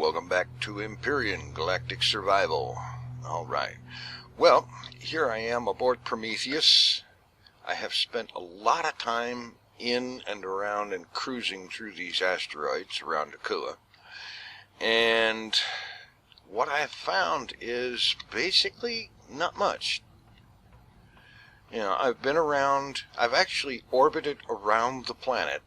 welcome back to Empyrion Galactic Survival. Alright, well, here I am aboard Prometheus. I have spent a lot of time in and around and cruising through these asteroids around Akua. And what I have found is basically not much. You know, I've been around, I've actually orbited around the planet.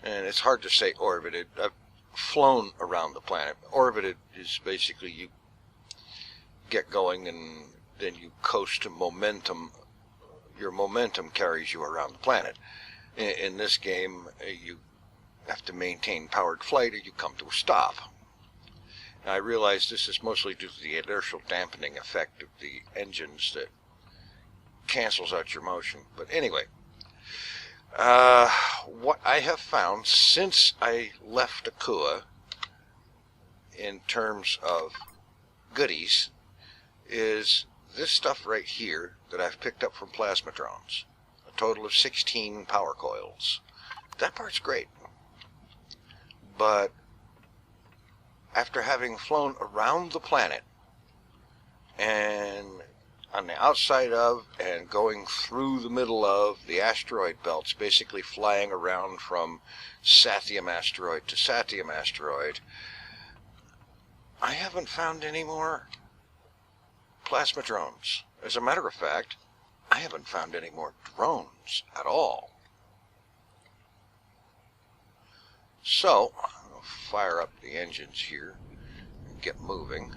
And it's hard to say orbited. I've flown around the planet. Orbited is basically you get going and then you coast to momentum. Your momentum carries you around the planet. In this game, you have to maintain powered flight or you come to a stop. And I realize this is mostly due to the inertial dampening effect of the engines that cancels out your motion. But anyway, what I have found since I left Akua in terms of goodies is this stuff right here that I've picked up from plasmadrones. A total of 16 power coils. That part's great. But after having flown around the planet and on the outside of and going through the middle of the asteroid belts, basically flying around from Sathium asteroid to Sathium asteroid, I haven't found any more plasmadrones. As a matter of fact, I haven't found any more drones at all. So, I'll fire up the engines here and get moving.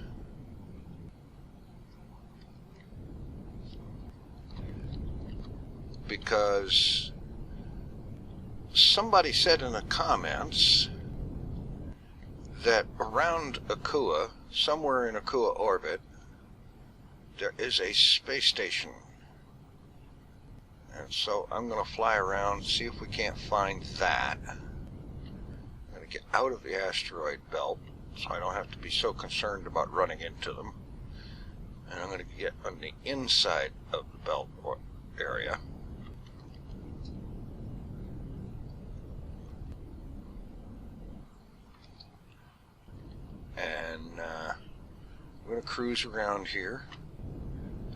Because somebody said in the comments that around Akua, somewhere in Akua orbit, there is a space station. And so I'm going to fly around, see if we can't find that. I'm going to get out of the asteroid belt so I don't have to be so concerned about running into them. And I'm going to get on the inside of the belt area. And I'm going to cruise around here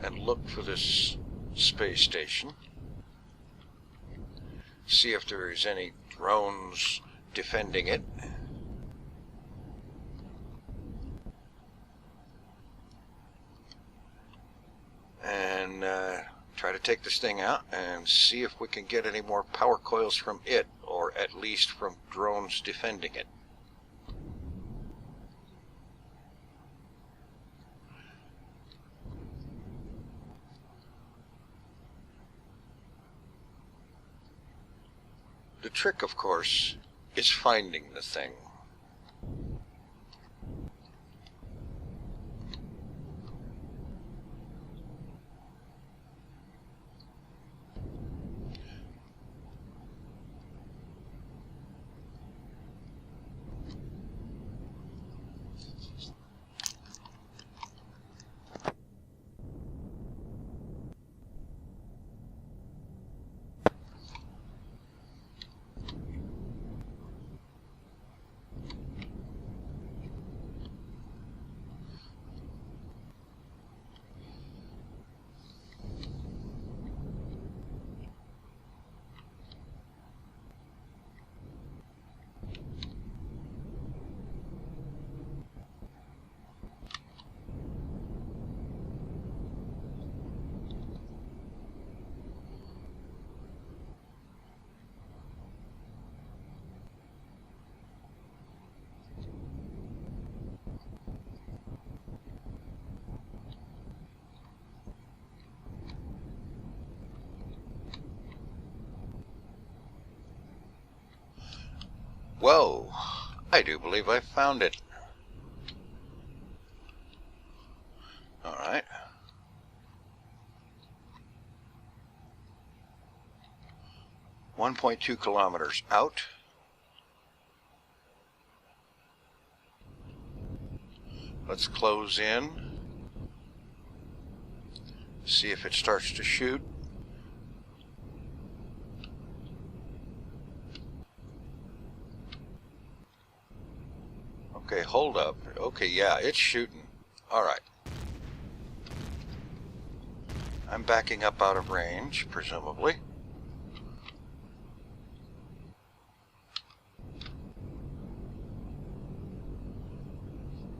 and look for this space station. See if there is any drones defending it. And try to take this thing out and see if we can get any more power coils from it, or at least from drones defending it. The trick, of course, is finding the thing. Whoa, I do believe I found it. Alright. .2 kilometers out. Let's close in. See if it starts to shoot. Okay, hold up. Okay, yeah, it's shooting. Alright. I'm backing up out of range, presumably.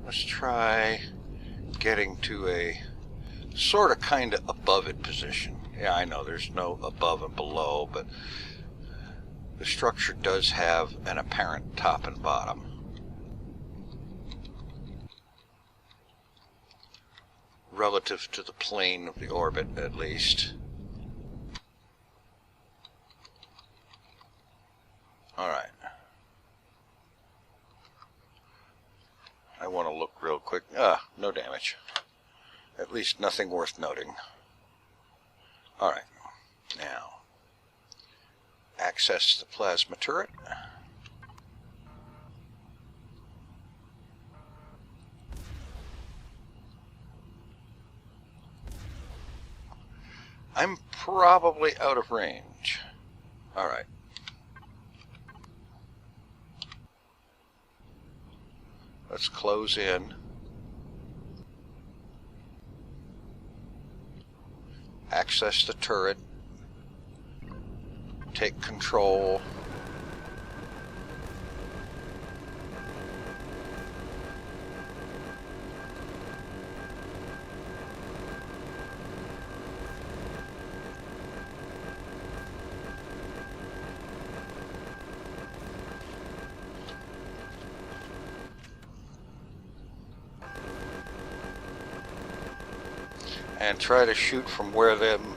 Let's try getting to a sort of kind of above it position. Yeah, I know there's no above and below, but the structure does have an apparent top and bottom. Relative to the plane of the orbit, at least. Alright. I want to look real quick. No damage. At least nothing worth noting. Alright. Now, access the plasma turret. I'm probably out of range. Alright. Let's close in. Access the turret. Take control. And try to shoot from where them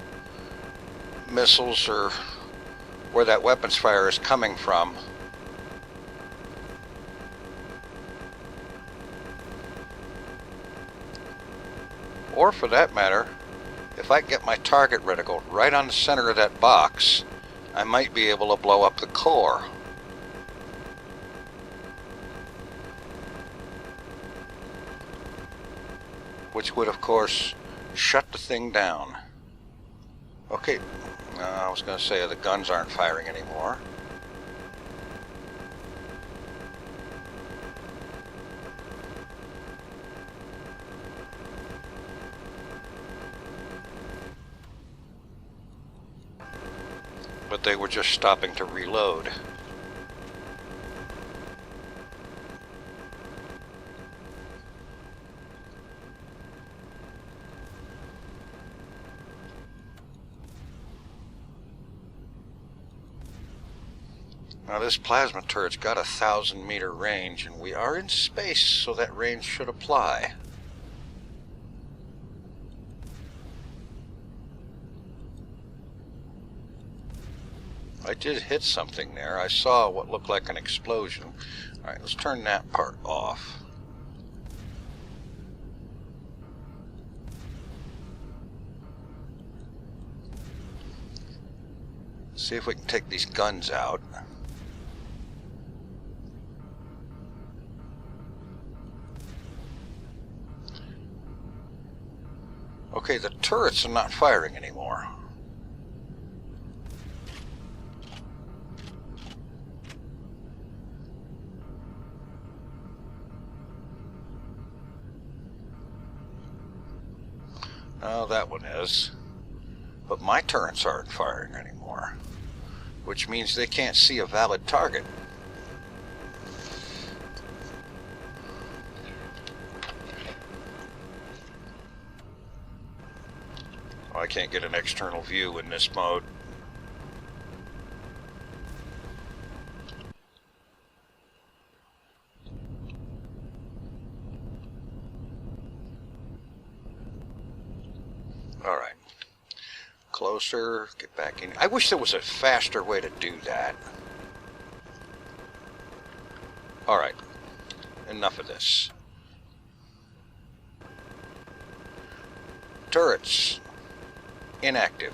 missiles or where that weapons fire is coming from. Or for that matter, if I get my target reticle right on the center of that box, I might be able to blow up the core. Which would, of course, shut the thing down. Okay, I was going to say the guns aren't firing anymore. But they were just stopping to reload. Now this plasma turret's got 1,000-meter range, and we are in space, so that range should apply. I did hit something there. I saw what looked like an explosion. Alright, let's turn that part off. See if we can take these guns out. Okay, the turrets are not firing anymore. Oh, that one is. But my turrets aren't firing anymore, which means they can't see a valid target. Oh, I can't get an external view in this mode. Alright. Closer, get back in. I wish there was a faster way to do that. Alright. Enough of this. Turrets. Inactive.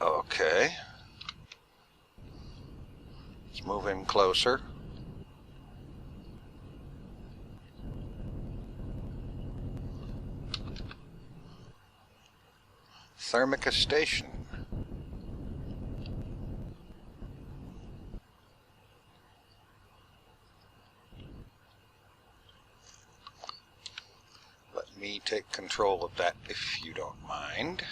Okay. closer. Thermica Station. Let me take control of that if you don't mind.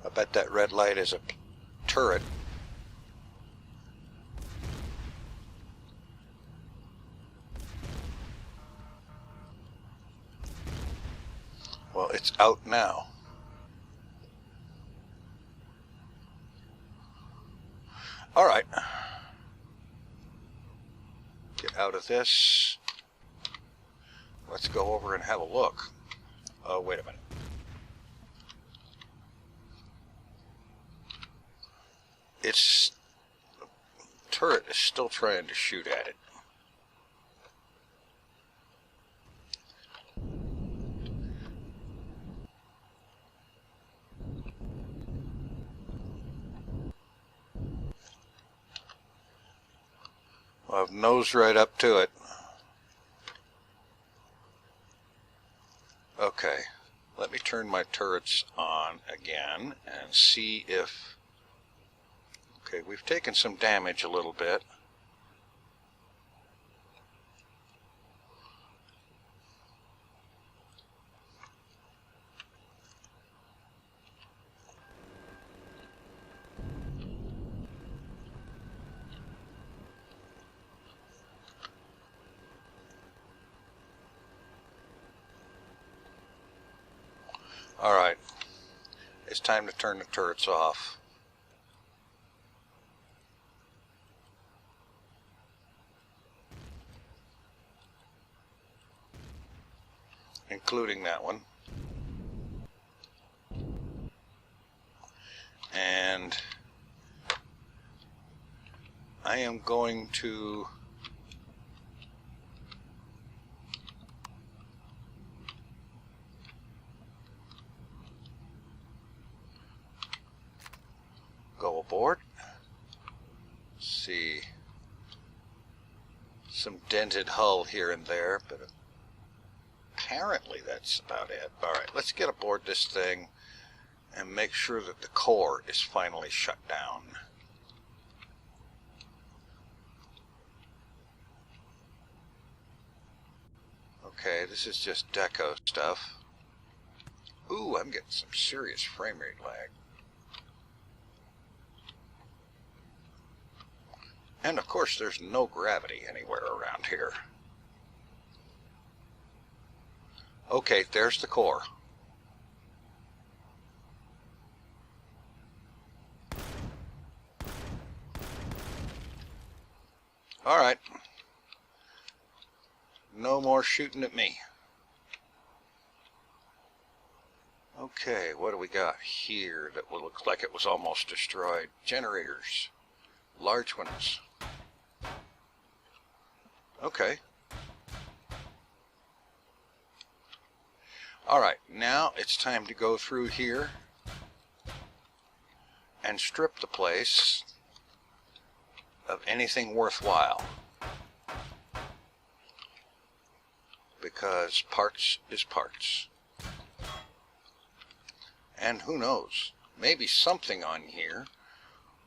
I bet that red light is a turret. Well, it's out now. All right. Get out of this. Let's go over and have a look. Oh, wait a minute. Its turret is still trying to shoot at it. Well, I've nosed right up to it. Okay, let me turn my turrets on again and see if... Okay, we've taken some damage a little bit. Alright, it's time to turn the turrets off. Including that one. And I am going to go aboard. See some dented hull here and there, but apparently that's about it. Alright, let's get aboard this thing and make sure that the core is finally shut down. Okay, this is just deco stuff. Ooh, I'm getting some serious frame rate lag. And of course there's no gravity anywhere around here. Okay, there's the core. Alright. No more shooting at me. Okay, what do we got here that looks like it was almost destroyed? Generators. Large ones. Okay. Alright, now it's time to go through here and strip the place of anything worthwhile. Because parts is parts. And who knows, maybe something on here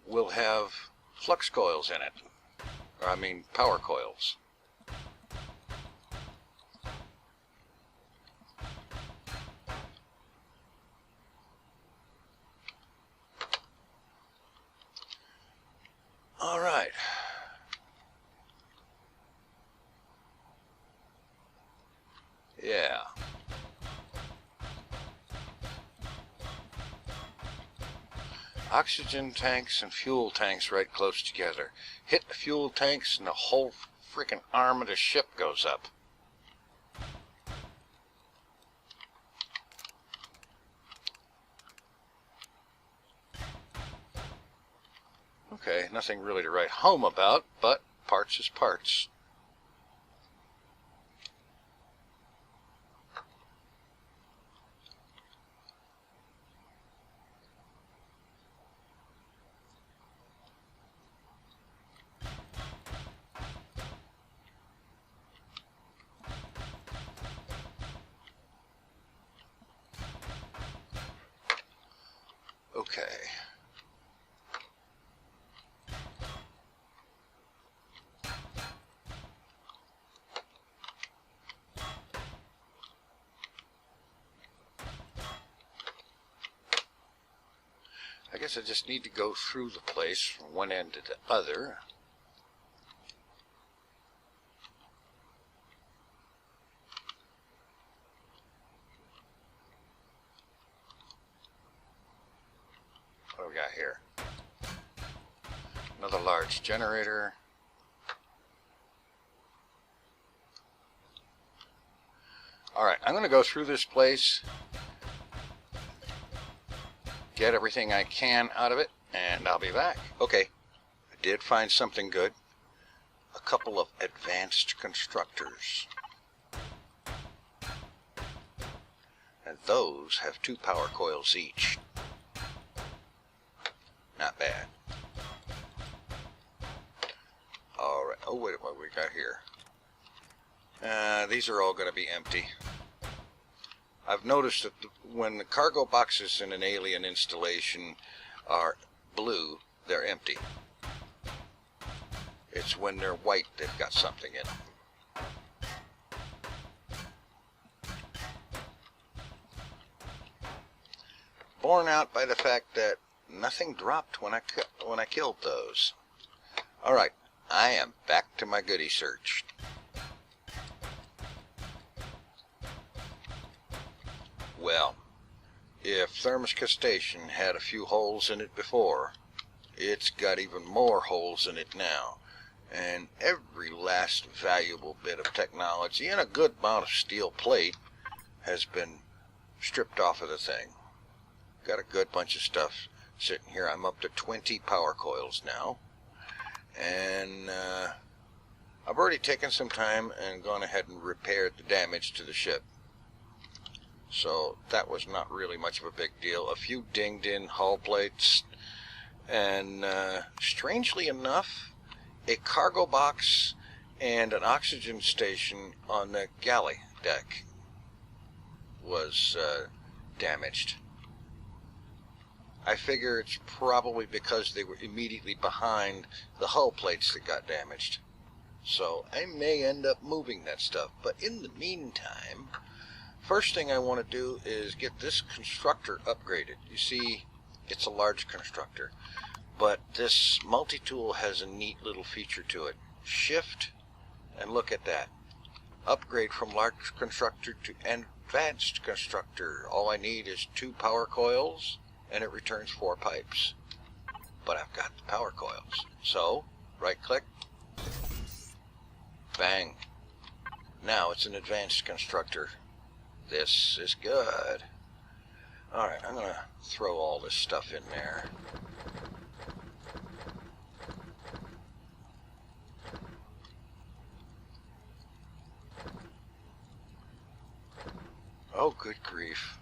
will have flux coils in it. Or I mean power coils. All right. Yeah. Oxygen tanks and fuel tanks right close together. Hit the fuel tanks and the whole freaking arm of the ship goes up. Okay, nothing really to write home about, but parts is parts. guess I just need to go through the place from one end to the other. What do we got here? Another large generator. Alright, I'm going to go through this place, get everything I can out of it, and I'll be back. Okay, I did find something good. A couple of advanced constructors. And those have 2 power coils each. Not bad. Alright, oh wait, what we got here? These are all going to be empty. I've noticed that when the cargo boxes in an alien installation are blue, they're empty. It's when they're white they've got something in them. Borne out by the fact that nothing dropped when I killed those. Alright, I am back to my goodie search. Well, if Thermica Station had a few holes in it before, it's got even more holes in it now. And every last valuable bit of technology and a good amount of steel plate has been stripped off of the thing. Got a good bunch of stuff sitting here. I'm up to 20 power coils now. And I've already taken some time and gone ahead and repaired the damage to the ship. So that was not really much of a big deal. A few dinged in hull plates, and strangely enough, a cargo box and an oxygen station on the galley deck was damaged. I figure it's probably because they were immediately behind the hull plates that got damaged. So I may end up moving that stuff, but in the meantime, first thing I want to do is get this constructor upgraded. You see, it's a large constructor, but this multi-tool has a neat little feature to it. Shift, and look at that. Upgrade from large constructor to advanced constructor. All I need is 2 power coils, and it returns 4 pipes. But I've got the power coils. So, right-click, bang. Now it's an advanced constructor. This is good. Alright, I'm going to throw all this stuff in there. Oh, good grief.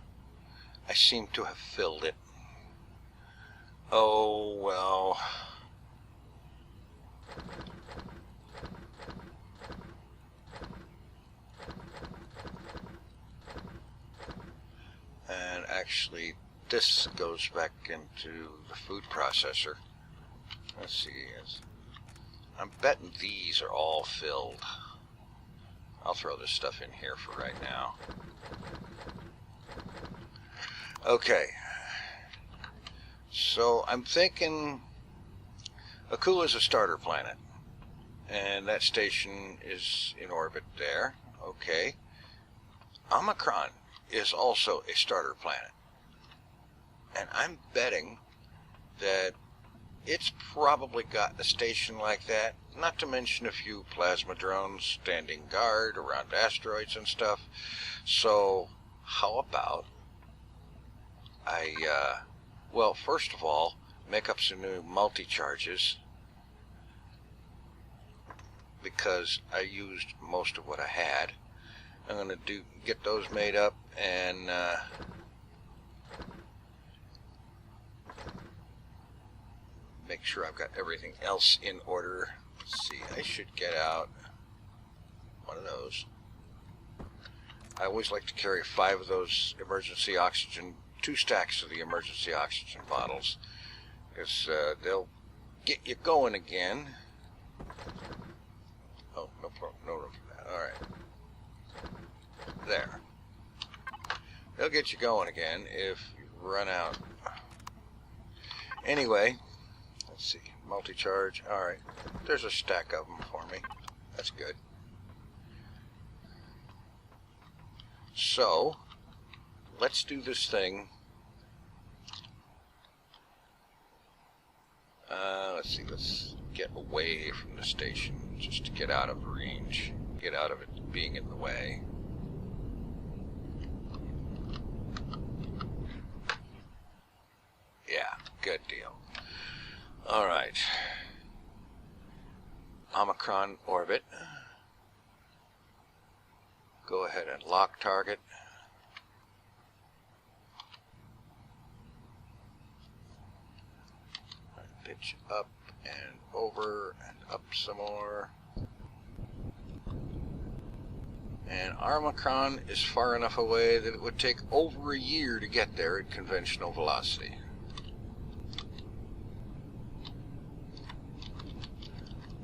I seem to have filled it. Oh, well. And actually, this goes back into the food processor. Let's see. I'm betting these are all filled. I'll throw this stuff in here for right now. Okay. So I'm thinking Akula's a starter planet. And that station is in orbit there. Okay. Omicron is also a starter planet. And I'm betting that it's probably got a station like that, not to mention a few plasma drones standing guard around asteroids and stuff. So how about well, first of all, make up some new multi-charges, because I used most of what I had. I'm going to get those made up and make sure I've got everything else in order. Let's see, I should get out one of those. I always like to carry 5 of those emergency oxygen, 2 stacks of the emergency oxygen bottles, because they'll get you going again. Oh, no problem, no room for that. All right. There. They'll get you going again if you run out. Anyway, let's see. Multi-charge. Alright. There's a stack of them for me. That's good. So, let's do this thing. Let's see. Let's get away from the station just to get out of range. Get out of it being in the way. Yeah, good deal. Alright. Omicron orbit. Go ahead and lock target. Pitch up and over and up some more. And Omicron is far enough away that it would take over a year to get there at conventional velocity.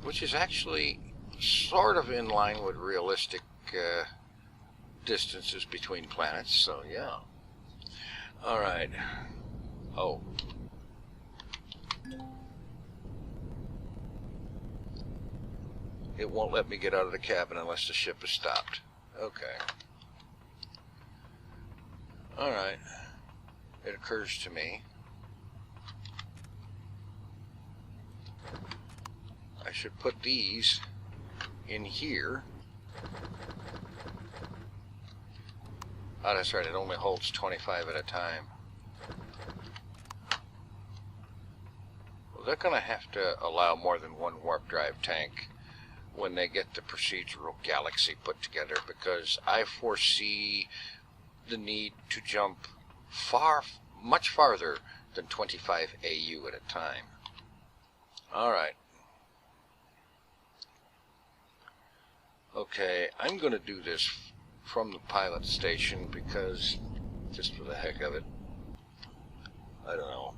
Which is actually sort of in line with realistic distances between planets, so yeah. Alright. Oh. It won't let me get out of the cabin unless the ship is stopped. Okay. Alright. It occurs to me I should put these in here. Oh, that's right, it only holds 25 at a time. Well, they're going to have to allow more than one warp drive tank when they get the procedural galaxy put together, because I foresee the need to jump much farther than 25 AU at a time. Alright. Okay, I'm going to do this from the pilot station because, just for the heck of it, I don't know.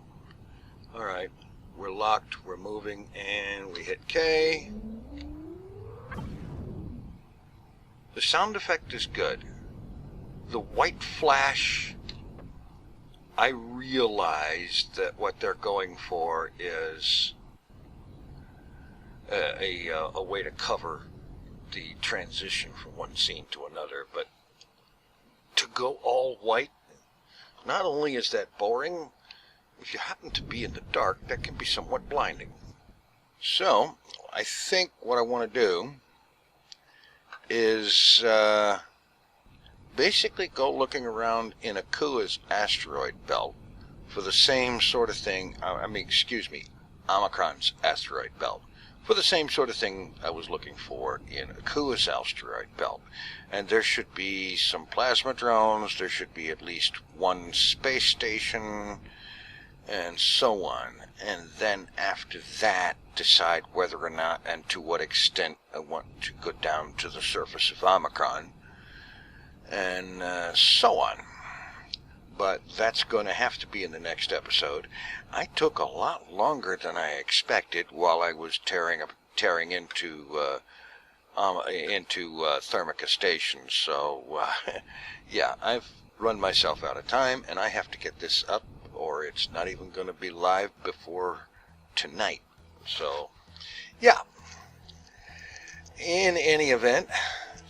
Alright, we're locked, we're moving, and we hit K. The sound effect is good. The white flash, I realized that what they're going for is a way to cover the transition from one scene to another, but to go all white, not only is that boring, if you happen to be in the dark, that can be somewhat blinding. So, I think what I want to do is basically go looking around in Akua's asteroid belt for the same sort of thing, Omicron's asteroid belt, for the same sort of thing I was looking for in Akua's asteroid belt. And there should be some plasma drones, there should be at least one space station, and so on. And then after that, decide whether or not and to what extent I want to go down to the surface of Omicron, and so on. But that's going to have to be in the next episode. I took a lot longer than I expected while I was tearing into Thermica Station. So, yeah, I've run myself out of time, and I have to get this up, or it's not even going to be live before tonight. So, yeah. In any event,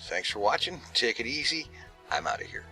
thanks for watching. Take it easy. I'm out of here.